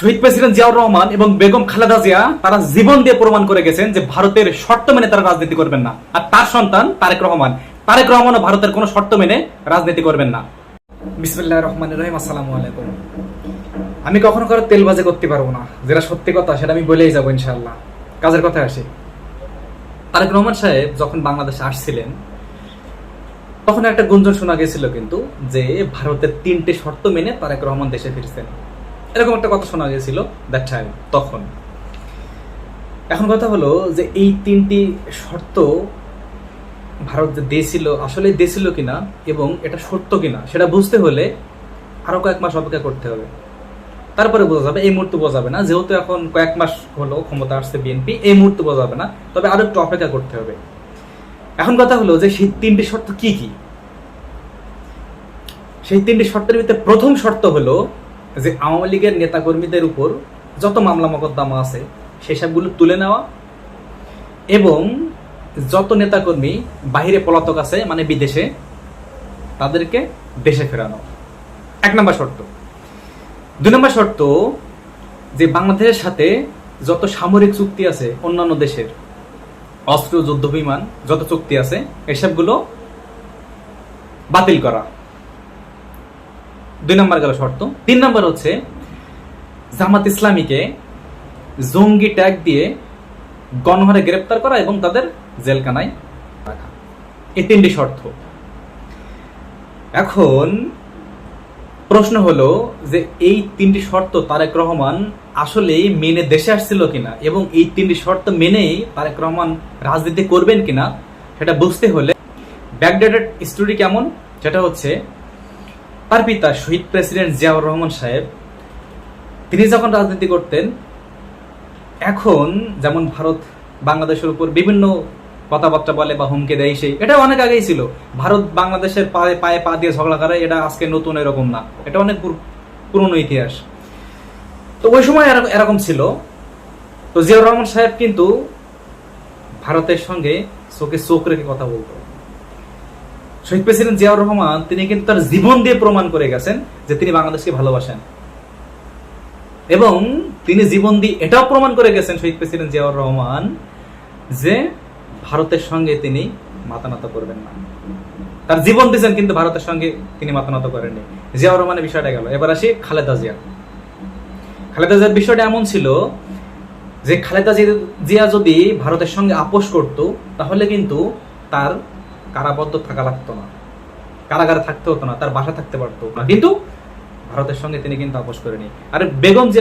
শহীদ president Ziaur Rahman এবং বেগম খালেদা জিয়া তারা জীবন দিয়ে প্রমাণ করে গেছেন যে ভারতের শর্ত মেনে তারা রাজনীতি করবেন না। আর তার সন্তান তারেক রহমানও ভারতের কোনো শর্ত মেনে রাজনীতি করবেন না। বিসমিল্লাহির রহমানির রহিম। আসসালামু আলাইকুম। আমি কখনো কারো তেলবাজি করতে পারবো না, যেটা সত্যি কথা সেটা আমি বলেই যাবো ইনশাআল্লাহ। কাজের কথায় আসি, তারেক রহমান সাহেব যখন বাংলাদেশে আসছিলেন তখন একটা গুঞ্জন শোনা গেছিল কিন্তু যে ভারতের 3টে শর্ত মেনে তারেক রহমান দেশে ফিরছেন, এরকম একটা কথা শোনা গেছিল দ্যাট টাইম তখন। এখন কথা হলো যে এই 3টি শর্ত ভারত যে দিয়েছিল আসলে দিয়েছিল কিনা এবং এটা সত্য কিনা সেটা বুঝতে হলে আরো কয়েক মাস অপেক্ষা করতে হবে, তারপরে বোঝা যাবে। এই মুহূর্তে বোঝা যাবে না, যেহেতু এখন কয়েক মাস হলো ক্ষমতা আসছে বিএনপি, এই মুহূর্তে বোঝা যাবে না, তবে আরো একটু অপেক্ষা করতে হবে। এখন কথা হলো যে সেই 3টি শর্ত কি কি। সেই 3টি শর্তের ভিতরে প্রথম শর্ত হলো যে আওয়ামী লীগের নেতাকর্মীদের উপর যত মামলা মোকদ্দমা আছে সেসবগুলো তুলে নেওয়া এবং যত নেতাকর্মী বাহিরে পলাতক আছে মানে বিদেশে তাদেরকে দেশে ফেরানো, 1 নম্বর শর্ত। 2 নম্বর শর্ত যে বাংলাদেশের সাথে যত সামরিক চুক্তি আছে অন্যান্য দেশের অস্ত্র যুদ্ধ বিমান যত চুক্তি আছে এসবগুলো বাতিল করা, 2 নম্বর গেল শর্ত। 3 নম্বর হচ্ছে জামাত ইসলামীকে জঙ্গি ট্যাগ দিয়ে গণহারে গ্রেপ্তার করা এবং তাদের জেলখানায় রাখা, এই 3টি শর্ত। এখন প্রশ্ন হলো যে এই 3টি শর্ত তারেক রহমান আসলেই মেনে দেশে আসছিল কিনা এবং এই 3টি শর্ত মেনেই তারেক রহমান রাজনীতি করবেন কিনা সেটা বুঝতে হলে ব্যাকডেটেড স্টোরি কেমন, সেটা হচ্ছে তার পিতা শহীদ প্রেসিডেন্ট জিয়াউর রহমান সাহেব তিনি যখন রাজনীতি করতেন, এখন যেমন ভারত বাংলাদেশের উপর বিভিন্ন কথাবার্তা বলে বা হুমকি দেয়, সেই এটা অনেক আগেই ছিল। ভারত বাংলাদেশের পায়ে পা দিয়ে ঝগড়া করে, এটা আজকে নতুন এরকম না, এটা অনেক পুরনো ইতিহাস। তো ওই সময় এরকম ছিল। তো জিয়াউর রহমান সাহেব কিন্তু ভারতের সঙ্গে চোখে চোখ রেখে কথা বলতো। শহীদ প্রেসিডেন্ট জিয়াউর রহমান তিনি কিন্তু তার জীবন দিয়ে প্রমাণ করে গেছেন যে তিনি বাংলাদেশকে ভালোবাসেন এবং তিনি জীবন দিয়ে এটাও প্রমাণ করে গেছেন শহীদ প্রেসিডেন্ট জিয়াউর রহমান যে ভারতের সঙ্গে তিনি মাথা নত করবেন না। তার জীবন দিয়েছেন কিন্তু ভারতের সঙ্গে তিনি মাথা নত করেননি। জিয়াউর রহমানের বিষয়টা গেল, এবার আসি খালেদা জিয়া। খালেদা জিয়ার বিষয়টা এমন ছিল যে খালেদা জিয়া যদি ভারতের সঙ্গে আপোষ করত তাহলে কিন্তু তার কারাবদ্ধ থাকা লাগতো না, কারাগারে থাকতে হতো না, তার বাসা থাকতে পারতো না, কিন্তু ভারতের সঙ্গে তিনি কিন্তু আপোষ করেনি। আর বেগম